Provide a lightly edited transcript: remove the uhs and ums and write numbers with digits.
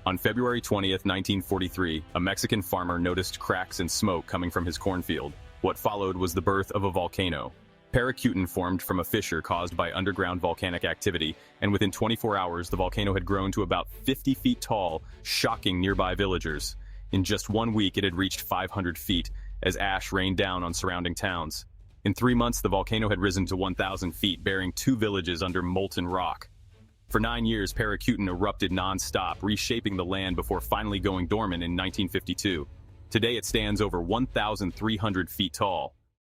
On February 20th, 1943, a Mexican farmer noticed cracks and smoke coming from his cornfield. What followed was the birth of a volcano. Paricutin formed from a fissure caused by underground volcanic activity, and within 24 hours, the volcano had grown to about 50 feet tall, shocking nearby villagers. In just 1 week, it had reached 500 feet, as ash rained down on surrounding towns. In 3 months, the volcano had risen to 1,000 feet, burying 2 villages under molten rock. For 9 years, Paricutin erupted non-stop, reshaping the land before finally going dormant in 1952. Today it stands over 1,300 feet tall.